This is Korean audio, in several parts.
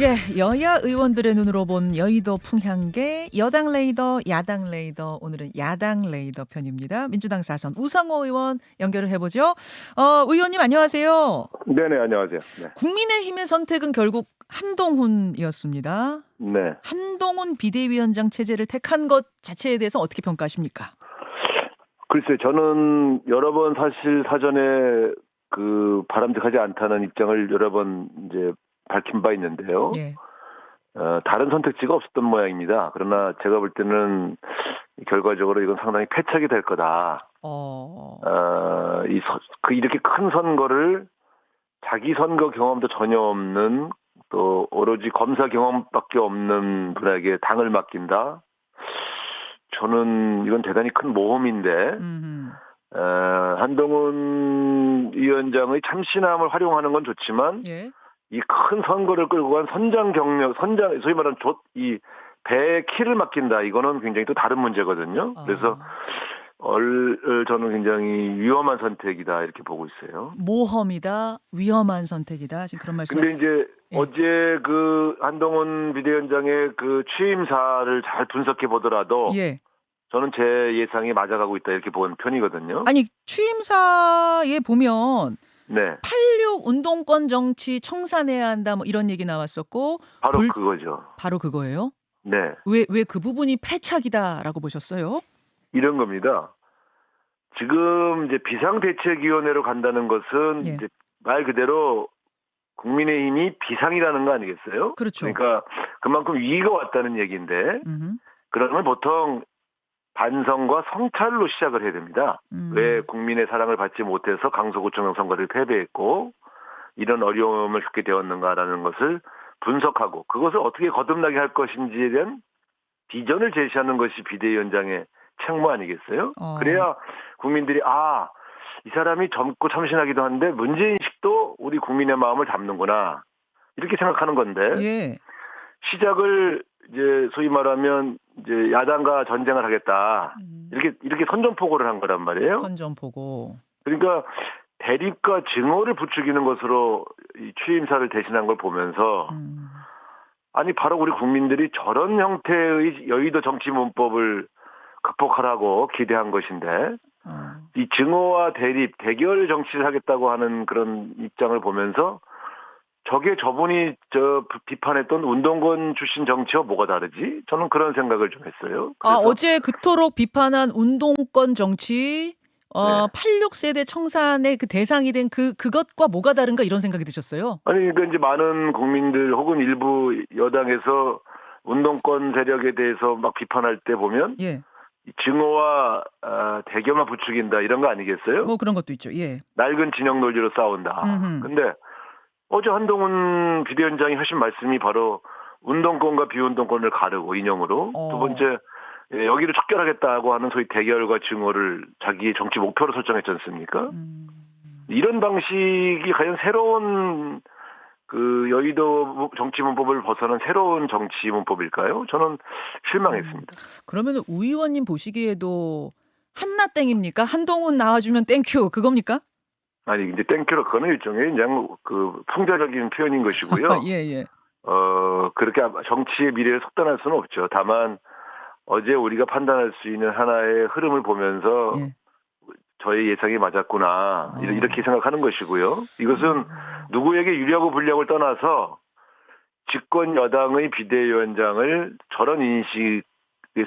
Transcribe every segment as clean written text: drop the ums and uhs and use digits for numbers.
예, 여야 의원들의 눈으로 본 여의도 풍향계 여당 레이더, 야당 레이더. 오늘은 야당 레이더 편입니다. 민주당 사선 우상호 의원 연결을 해보죠. 의원님 안녕하세요. 네네, 안녕하세요. 네. 국민의힘의 선택은 결국 한동훈이었습니다. 네. 한동훈 비대위원장 체제를 택한 것 자체에 대해서 어떻게 평가하십니까? 글쎄, 저는 여러 번 사실 사전에 바람직하지 않다는 입장을 여러 번 이제 밝힌 바 있는데요. 예. 다른 선택지가 없었던 모양입니다. 그러나 제가 볼 때는 결과적으로 이건 상당히 패착이 될 거다. 이렇게 큰 선거를 자기 선거 경험도 전혀 없는 또 오로지 검사 경험밖에 없는 분에게 당을 맡긴다. 저는 이건 대단히 큰 모험인데 한동훈 위원장의 참신함을 활용하는 건 좋지만 예. 이 큰 선거를 끌고 간 선장 경력, 소위 말하는 이 배의 키를 맡긴다. 이거는 굉장히 또 다른 문제거든요. 그래서 저는 굉장히 위험한 선택이다 이렇게 보고 있어요. 모험이다, 위험한 선택이다. 지금 그런 말씀. 근데 이제 예. 어제 한동훈 비대위원장의 취임사를 잘 분석해 보더라도 예. 저는 제 예상이 맞아가고 있다 이렇게 보는 편이거든요. 아니 취임사에 보면 네. 86 운동권 정치 청산해야 한다 뭐 이런 얘기 나왔었고 바로 그거죠. 바로 그거예요? 네. 왜 그 부분이 패착이다라고 보셨어요? 이런 겁니다. 지금 이제 비상대책위원회로 간다는 것은 예. 이제 말 그대로 국민의힘이 비상이라는 거 아니겠어요? 그렇죠. 그러니까 그만큼 위기가 왔다는 얘기인데 그러면 보통 반성과 성찰로 시작을 해야 됩니다. 왜 국민의 사랑을 받지 못해서 강서구청장 선거를 패배했고 이런 어려움을 겪게 되었는가라는 것을 분석하고 그것을 어떻게 거듭나게 할 것인지에 대한 비전을 제시하는 것이 비대위원장의 책무 아니겠어요? 그래야 국민들이 이 사람이 젊고 참신하기도 한데 문제인식도 우리 국민의 마음을 담는구나 이렇게 생각하는 건데 예. 시작을 이제 소위 말하면 이제 야당과 전쟁을 하겠다 이렇게 선전포고를 한 거란 말이에요. 선전포고. 그러니까 대립과 증오를 부추기는 것으로 이 취임사를 대신한 걸 보면서 아니 바로 우리 국민들이 저런 형태의 여의도 정치 문법을 극복하라고 기대한 것인데 이 증오와 대립, 대결 정치를 하겠다고 하는 그런 입장을 보면서 저분이 비판했던 운동권 출신 정치와 뭐가 다르지? 저는 그런 생각을 좀 했어요. 어제 그토록 비판한 운동권 정치, 네. 86세대 청산의 그 대상이 된 그것과 뭐가 다른가 이런 생각이 드셨어요? 아니, 그러니까 이제 많은 국민들 혹은 일부 여당에서 운동권 세력에 대해서 막 비판할 때 보면 예. 증오와 대결만 부추긴다 이런 거 아니겠어요? 뭐 그런 것도 있죠. 예. 낡은 진영 논리로 싸운다. 근데 어제 한동훈 비대위원장이 하신 말씀이 바로 운동권과 비운동권을 가르고 인용으로 두 번째 여기를 척결하겠다고 하는 소위 대결과 증오를 자기의 정치 목표로 설정했지 않습니까? 이런 방식이 과연 새로운 여의도 정치 문법을 벗어난 새로운 정치 문법일까요? 저는 실망했습니다. 그러면 우 의원님 보시기에도 한나 땡입니까? 한동훈 나와주면 땡큐 그겁니까? 아니 이제 땡큐로 그거는 일종의 그냥 풍자적인 표현인 것이고요. 예. 그렇게 정치의 미래를 속단할 수는 없죠. 다만 어제 우리가 판단할 수 있는 하나의 흐름을 보면서 저의 예상이 맞았구나 이렇게 생각하는 것이고요. 이것은 누구에게 유리하고 불리하고를 떠나서 집권 여당의 비대위원장을 저런 인식의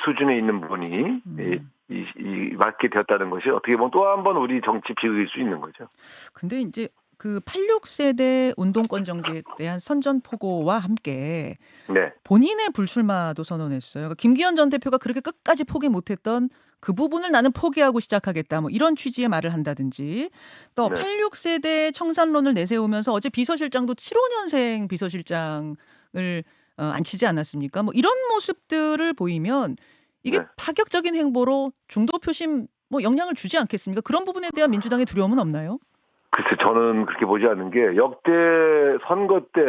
수준에 있는 분이 맡게 되었다는 것이 어떻게 보면 또 한 번 우리 정치 비극일 수 있는 거죠. 근데 이제 그 86세대 운동권 정지에 대한 선전포고와 함께 본인의 불출마도 선언했어요. 그러니까 김기현 전 대표가 그렇게 끝까지 포기 못했던 그 부분을 나는 포기하고 시작하겠다. 뭐 이런 취지의 말을 한다든지 또 86세대 청산론을 내세우면서 어제 비서실장도 75년생 비서실장을 앉히지 않았습니까? 뭐 이런 모습들을 보이면 이게 파격적인 행보로 중도 표심 뭐 영향을 주지 않겠습니까? 그런 부분에 대한 민주당의 두려움은 없나요? 글쎄 저는 그렇게 보지 않는 게 역대 선거 때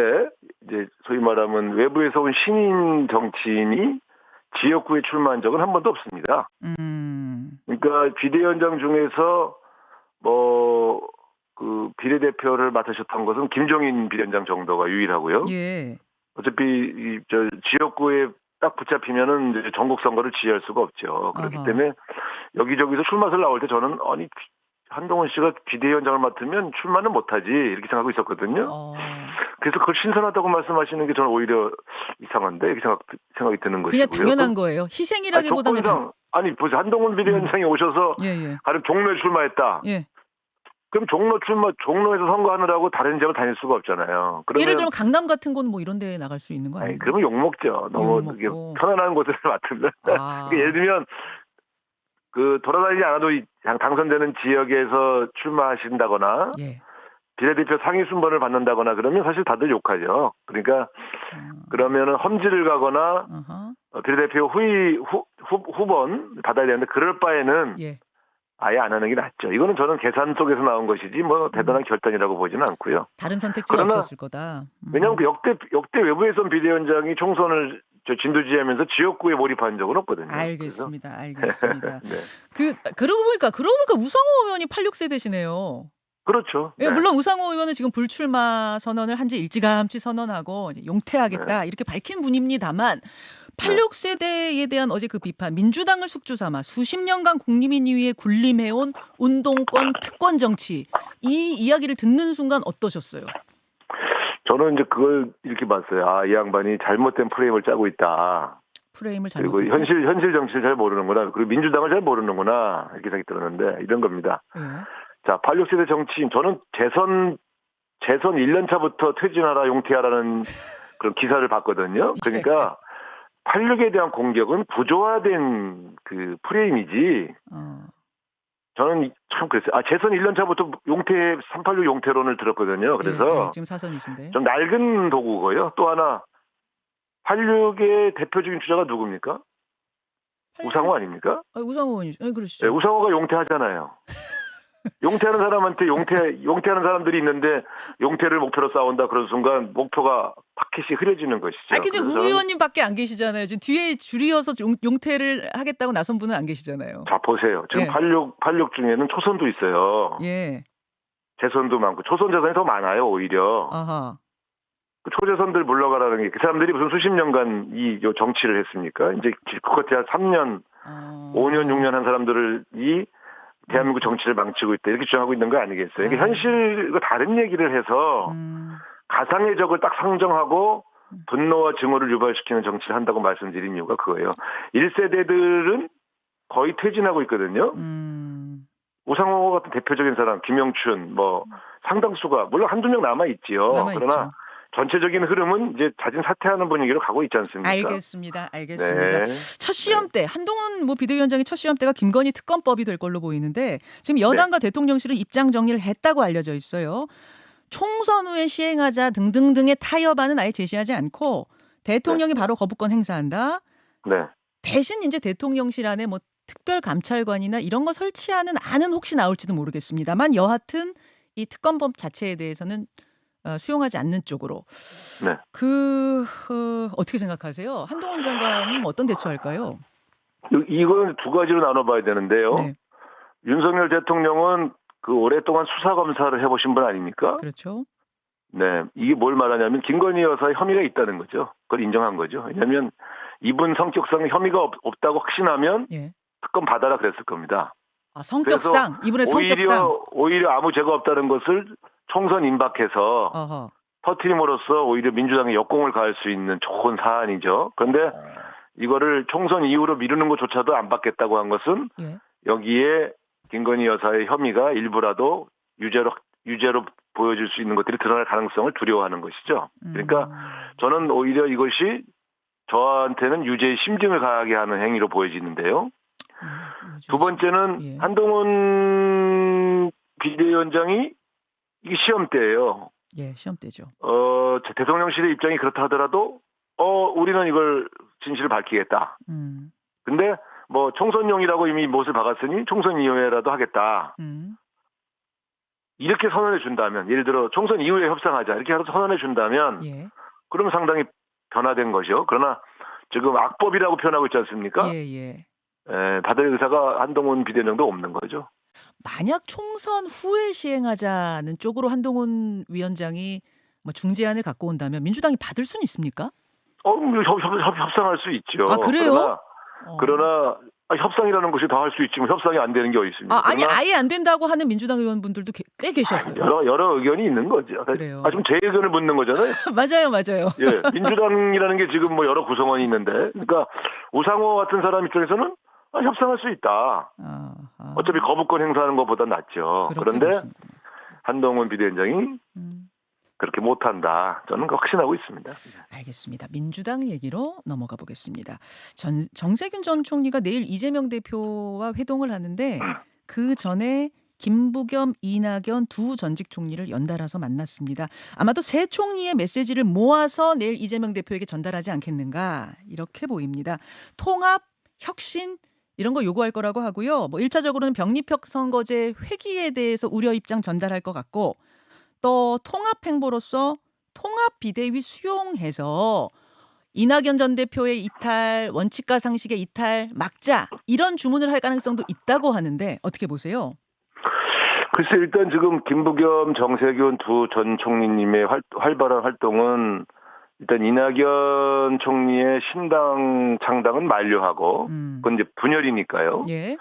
이제 소위 말하면 외부에서 온 신인 정치인이 지역구에 출마한 적은 한 번도 없습니다. 그러니까 비대위원장 중에서 비례대표를 맡으셨던 것은 김종인 비대위원장 정도가 유일하고요. 예. 어차피 지역구에 딱 붙잡히면은 이제 전국 선거를 지휘할 수가 없죠. 그렇기 때문에 여기저기서 출마설 나올 때 저는 아니 한동훈 씨가 비대위원장을 맡으면 출마는 못하지 이렇게 생각하고 있었거든요. 그래서 그걸 신선하다고 말씀하시는 게 저는 오히려 이상한데 이렇게 생각이 드는 그냥 것이고요. 당연한 거예요. 희생이라기보다는 아니 보세요. 한동훈 비대위원장이 오셔서 가령 종로에 출마했다. 예. 그럼 종로에서 선거하느라고 다른 지역을 다닐 수가 없잖아요. 그러면, 예를 들면 강남 같은 곳 뭐 이런 데 나갈 수 있는 거 아니에요? 그러면 욕먹죠. 너무 편안한 곳을 맡으면. 그러니까 예를 들면 돌아다니지 않아도 당선되는 지역에서 출마하신다거나 비례대표 상위 순번을 받는다거나 그러면 사실 다들 욕하죠. 그러니까 그러면은 험지를 가거나 비례대표 후번 받아야 되는데 그럴 바에는 아예 안 하는 게 낫죠. 이거는 저는 계산 속에서 나온 것이지 뭐 대단한 결단이라고 보지는 않고요. 다른 선택지가 없었을 거다. 왜냐하면 그 역대 외부에선 비대위원장이 총선을 진두지휘하면서 지역구에 몰입한 적은 없거든요. 알겠습니다. 그러고 보니까 우상호 의원이 86세대시네요. 그렇죠. 예, 물론 우상호 의원은 지금 불출마 선언을 한지 일찌감치 선언하고 이제 용퇴하겠다 이렇게 밝힌 분입니다만 86세대에 대한 어제 그 비판, 민주당을 숙주 삼아 수십 년간 국민 위에 군림해온 운동권 특권 정치, 이 이야기를 듣는 순간 어떠셨어요? 저는 이제 그걸 이렇게 봤어요. 이 양반이 잘못된 프레임을 짜고 있다. 프레임을 그리고 잘못했다. 현실 정치를 잘 모르는구나. 그리고 민주당을 잘 모르는구나. 이렇게 생각이 들었는데 이런 겁니다. 자, 86세대 정치인, 저는 재선 1년 차부터 퇴진하라, 용퇴하라는 그런 기사를 봤거든요. 그러니까 86에 대한 공격은 구조화된 그 프레임이지. 저는 참 그랬어요. 재선 1년 차부터 386 용퇴론을 들었거든요. 그래서 지금 사선이신데. 좀 낡은 도구고요. 또 하나 86의 대표적인 주자가 누굽니까? 우상호 아닙니까? 우상호 의원이죠. 그러시죠. 네, 우상호가 용퇴하잖아요. 용퇴하는 사람한테 용퇴하는 사람들이 있는데 용퇴를 목표로 싸운다 그런 순간 목표가 파켓이 흐려지는 것이죠. 근데 우 의원님밖에 안 계시잖아요. 지금 뒤에 줄이어서 용퇴를 하겠다고 나선 분은 안 계시잖아요. 자, 보세요. 지금 86 중에는 초선도 있어요. 재선도 많고 초선 재선이 더 많아요, 오히려. 그 초재선들 물러가라는 게 그 사람들이 무슨 수십 년간 이 정치를 했습니까? 이제 그것야 3년, 5년, 6년 한 사람들이 대한민국 정치를 망치고 있다 이렇게 주장하고 있는 거 아니겠어요? 그러니까 현실과 다른 얘기를 해서 가상의 적을 딱 상정하고 분노와 증오를 유발시키는 정치를 한다고 말씀드린 이유가 그거예요. 1세대들은 거의 퇴진하고 있거든요. 우상호 같은 대표적인 사람, 김영춘, 상당수가 물론 한두 명 남아있지요. 그러나 전체적인 흐름은 이제 자진 사퇴하는 분위기로 가고 있지 않습니까? 알겠습니다. 첫 시험 때 한동훈 비대위원장의 첫 시험 때가 김건희 특검법이 될 걸로 보이는데 지금 여당과 대통령실은 입장 정리를 했다고 알려져 있어요. 총선 후에 시행하자 등등등의 타협안은 아예 제시하지 않고 대통령이 바로 거부권 행사한다. 대신 이제 대통령실 안에 특별 감찰관이나 이런 거 설치하는 안은 혹시 나올지도 모르겠습니다만 여하튼 이 특검법 자체에 대해서는 수용하지 않는 쪽으로. 어떻게 생각하세요? 한동훈 장관은 어떤 대처할까요? 이건 두 가지로 나눠봐야 되는데요. 윤석열 대통령은 그 오랫동안 수사 검사를 해보신 분 아닙니까? 그렇죠. 이게 뭘 말하냐면 김건희 여사의 혐의가 있다는 거죠. 그걸 인정한 거죠. 왜냐하면 이분 성격상 혐의가 없다고 확신하면 특검 받아라 그랬을 겁니다. 성격상? 이분의 성격상? 오히려 아무 죄가 없다는 것을 총선 임박해서 터트림으로써 오히려 민주당의 역공을 가할 수 있는 좋은 사안이죠. 그런데 이거를 총선 이후로 미루는 것조차도 안 받겠다고 한 것은 여기에 김건희 여사의 혐의가 일부라도 유죄로 보여줄 수 있는 것들이 드러날 가능성을 두려워하는 것이죠. 그러니까 저는 오히려 이것이 저한테는 유죄의 심증을 가하게 하는 행위로 보여지는데요. 두 번째는 한동훈 비대위원장이 이게 시험 때예요. 시험 때죠. 대통령실의 입장이 그렇다 하더라도 우리는 이걸 진실을 밝히겠다. 근데 총선용이라고 이미 못을 박았으니 총선 이후에라도 하겠다. 이렇게 선언해 준다면, 예를 들어 총선 이후에 협상하자 이렇게 선언해 준다면 그러면 상당히 변화된 거죠. 그러나 지금 악법이라고 표현하고 있지 않습니까? 받을 의사가 한동훈 비대위원장도 없는 거죠. 만약 총선 후에 시행하자는 쪽으로 한동훈 위원장이 뭐 중재안을 갖고 온다면 민주당이 받을 수는 있습니까? 협상할 수 있죠. 아, 그래요? 그러나 협상이라는 것이 다 할 수 있지만 협상이 안 되는 게 어디 있습니까? 아니 아예 안 된다고 하는 민주당 의원분들도 꽤 계셨어요. 여러 의견이 있는 거죠. 그래요. 지금 제 의견을 묻는 거잖아요. 맞아요. 예, 민주당이라는 게 지금 뭐 여러 구성원이 있는데, 그러니까 우상호 같은 사람 입장에서는 협상할 수 있다. 어차피 거부권 행사하는 것보다 낫죠. 그런데 보시는구나. 한동훈 비대위원장이 그렇게 못한다. 저는 확신하고 있습니다. 알겠습니다. 민주당 얘기로 넘어가 보겠습니다. 정세균 전 총리가 내일 이재명 대표와 회동을 하는데 그 전에 김부겸, 이낙연 두 전직 총리를 연달아서 만났습니다. 아마도 새 총리의 메시지를 모아서 내일 이재명 대표에게 전달하지 않겠는가 이렇게 보입니다. 통합, 혁신 이런 거 요구할 거라고 하고요. 뭐 1차적으로는 병립형 선거제 회기에 대해서 우려 입장 전달할 것 같고 또 통합 행보로서 통합 비대위 수용해서 이낙연 전 대표의 이탈, 원칙과 상식의 이탈 막자 이런 주문을 할 가능성도 있다고 하는데 어떻게 보세요? 글쎄 일단 지금 김부겸, 정세균 두 전 총리님의 활발한 활동은 일단 이낙연 총리의 신당 창당은 만료하고 그건 이제 분열이니까요. 예.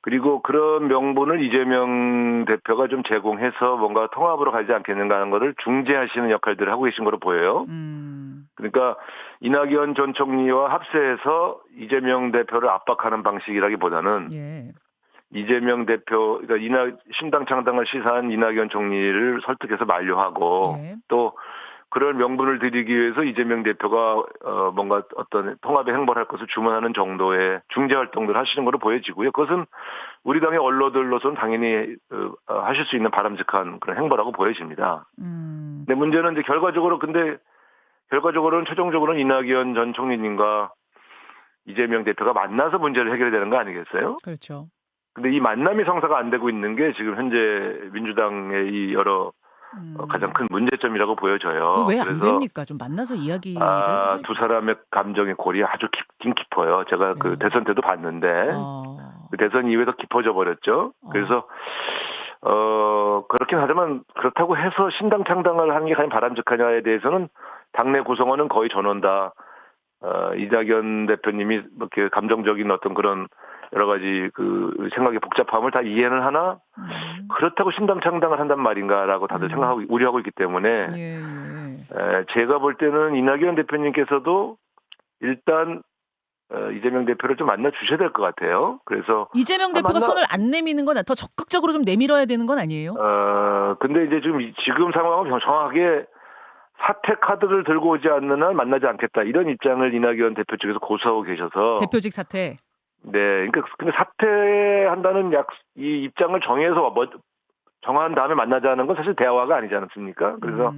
그리고 그런 명분을 이재명 대표가 좀 제공해서 뭔가 통합으로 가지 않겠는가 하는 거를 중재하시는 역할들을 하고 계신 거로 보여요. 그러니까 이낙연 전 총리와 합세해서 이재명 대표를 압박하는 방식이라기보다는 예. 이재명 대표, 그러니까 신당 창당을 시사한 이낙연 총리를 설득해서 만료하고 예. 또 그런 명분을 드리기 위해서 이재명 대표가 뭔가 어떤 통합의 행보를 할 것을 주문하는 정도의 중재 활동들을 하시는 걸로 보여지고요. 그것은 우리 당의 언론들로서는 당연히 하실 수 있는 바람직한 그런 행보라고 보여집니다. 근데 문제는 이제 결과적으로는 최종적으로는 이낙연 전 총리님과 이재명 대표가 만나서 문제를 해결해야 되는 거 아니겠어요? 그렇죠. 근데 이 만남이 성사가 안 되고 있는 게 지금 현재 민주당의 이 여러 가장 큰 문제점이라고 보여져요. 왜 안 됩니까? 좀 만나서 이야기를. 두 사람의 감정의 골이 아주 깊긴 깊어요. 제가 그 대선 때도 봤는데 그 대선 이후에도 깊어져 버렸죠. 그래서 그렇긴 하지만 그렇다고 해서 신당 창당을 하는 게 과연 바람직하냐에 대해서는 당내 구성원은 거의 전원 다 이낙연 대표님이 이렇게 감정적인 어떤 그런 여러 가지 그 생각의 복잡함을 다 이해는 하나 그렇다고 신당 창당을 한단 말인가라고 다들 생각하고 우려하고 있기 때문에 제가 볼 때는 이낙연 대표님께서도 일단 이재명 대표를 좀 만나 주셔야 될 것 같아요. 그래서 이재명 대표가 손을 안 내미는 건 더 적극적으로 좀 내밀어야 되는 건 아니에요? 근데 이제 지금 상황은 정확하게 사퇴 카드를 들고 오지 않는 한 만나지 않겠다 이런 입장을 이낙연 대표 측에서 고수하고 계셔서 대표직 사퇴. 네, 그러니까 근데 사퇴한다는 이 입장을 정한 다음에 만나자는 건 사실 대화가 아니지 않습니까? 그래서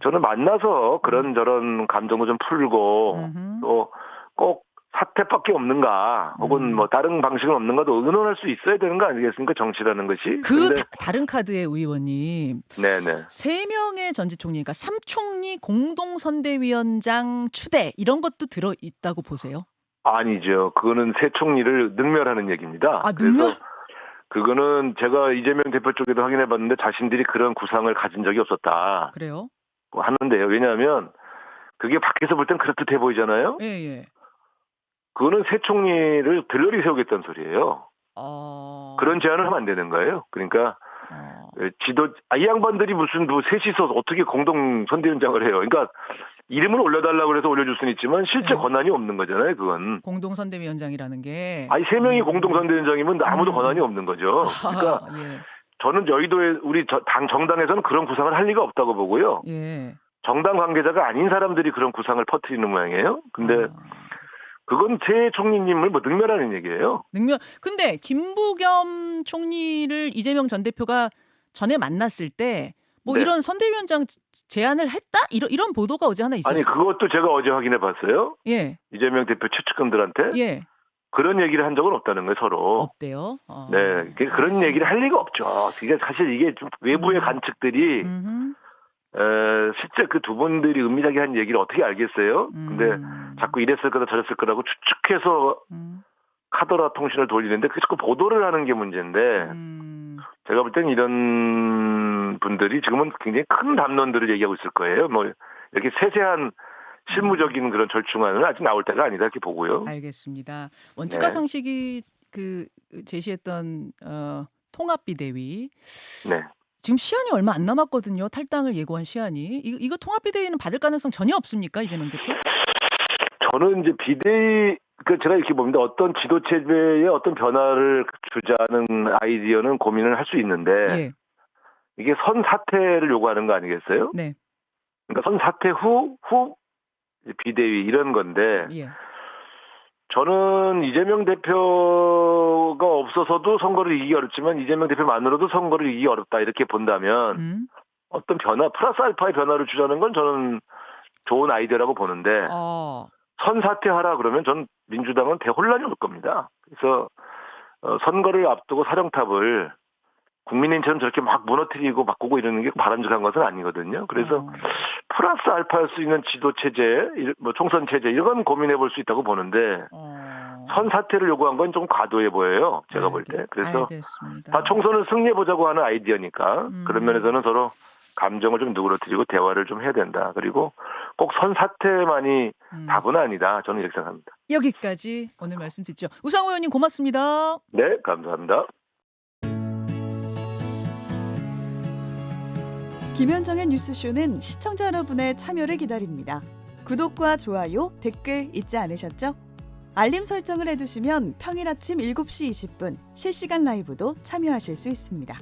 저는 만나서 그런저런 감정도 좀 풀고 또 꼭 사퇴밖에 없는가 혹은 뭐 다른 방식은 없는가도 의논할 수 있어야 되는 거 아니겠습니까? 정치라는 것이. 다른 카드의 의원님. 네네. 3명의 전직 총리, 그러니까 3총리 공동선대위원장 추대 이런 것도 들어있다고 보세요? 아니죠. 그거는 새 총리를 능멸하는 얘기입니다. 능멸? 그래서 그거는 제가 이재명 대표 쪽에도 확인해봤는데 자신들이 그런 구상을 가진 적이 없었다. 그래요? 하는데요. 왜냐하면 그게 밖에서 볼 땐 그렇듯해 보이잖아요. 예. 그거는 새 총리를 들러리 세우겠다는 소리예요. 그런 제안을 하면 안 되는 거예요. 그러니까 이 양반들이 무슨 셋이서 어떻게 공동 선대위원장을 해요. 그러니까 이름을 올려달라고 해서 올려줄 수는 있지만 실제 권한이 없는 거잖아요. 그건. 공동선대위원장이라는 게. 3명이 공동선대위원장이면 아무도 권한이 없는 거죠. 그러니까 저는 여의도에 우리 정당에서는 그런 구상을 할 리가 없다고 보고요. 예. 정당 관계자가 아닌 사람들이 그런 구상을 퍼뜨리는 모양이에요. 근데 그건 새 총리님을 능멸하는 얘기예요. 근데 김부겸 총리를 이재명 전 대표가 전에 만났을 때 이런 선대위원장 제안을 했다? 이런 보도가 어제 하나 있었어요. 아니 그것도 제가 어제 확인해 봤어요. 예. 이재명 대표 최측근들한테. 예. 그런 얘기를 한 적은 없다는 거예요, 서로. 없대요? 네. 그런 얘기를 할 리가 없죠. 사실 이게 좀 외부의 관측들이 실제 그 두 분들이 은밀하게 한 얘기를 어떻게 알겠어요? 근데 자꾸 이랬을 거다 저랬을 거라고 추측해서 카더라 통신을 돌리는데 그 자꾸 보도를 하는 게 문제인데 제가 볼 때는 이런 분들이 지금은 굉장히 큰 담론들을 얘기하고 있을 거예요. 뭐 이렇게 세세한 실무적인 그런 절충안은 아직 나올 때가 아니다 이렇게 보고요. 알겠습니다. 원칙과 상식이 그 제시했던 통합비대위. 네. 지금 시한이 얼마 안 남았거든요. 탈당을 예고한 시한이. 이거 통합비대위는 받을 가능성 전혀 없습니까? 이재명 대표? 저는 이제 비대위 제가 이렇게 봅니다. 어떤 지도 체제의 어떤 변화를 주자는 아이디어는 고민을 할 수 있는데 예. 이게 선 사퇴를 요구하는 거 아니겠어요? 네. 그러니까 선 사퇴 후 비대위 이런 건데 예. 저는 이재명 대표가 없어서도 선거를 이기기 어렵지만 이재명 대표만으로도 선거를 이기기 어렵다 이렇게 본다면 어떤 변화 플러스 알파의 변화를 주자는 건 저는 좋은 아이디어라고 보는데 선사퇴하라 그러면 전 민주당은 대혼란이 올 겁니다. 그래서 선거를 앞두고 사령탑을 국민의힘처럼 저렇게 막 무너뜨리고 바꾸고 이러는 게 바람직한 것은 아니거든요. 그래서 플러스 알파할 수 있는 지도 체제, 뭐 총선 체제 이건 고민해 볼 수 있다고 보는데 선사퇴를 요구한 건 좀 과도해 보여요. 제가 볼 때. 그래서 알겠습니다. 다 총선을 승리해 보자고 하는 아이디어니까 그런 면에서는 서로 감정을 좀 누그러뜨리고 대화를 좀 해야 된다. 그리고 꼭 선사퇴만이 답은 아니다. 저는 이렇게 생각합니다. 여기까지 오늘 말씀 듣죠. 우상호 의원님 고맙습니다. 네, 감사합니다. 김현정의 뉴스쇼는 시청자 여러분의 참여를 기다립니다. 구독과 좋아요, 댓글 잊지 않으셨죠? 알림 설정을 해두시면 평일 아침 7시 20분 실시간 라이브도 참여하실 수 있습니다.